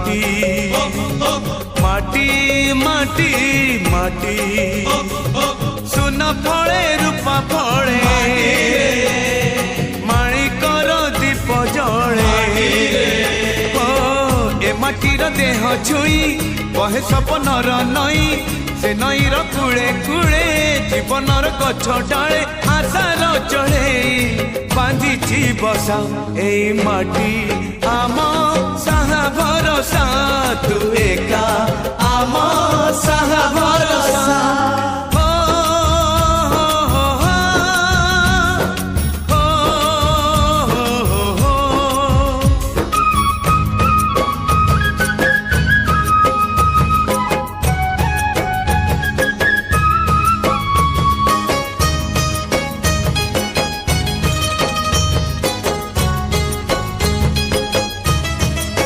माटी माटी माटी माटी सुन फले रूपा फले माणिकर दीप जले ए माटीर देह छुई कहे सपनर नई से नईर कूले कूले जीवनर गछ डाले आशार चढ़े बांधी बसा ए माटी आम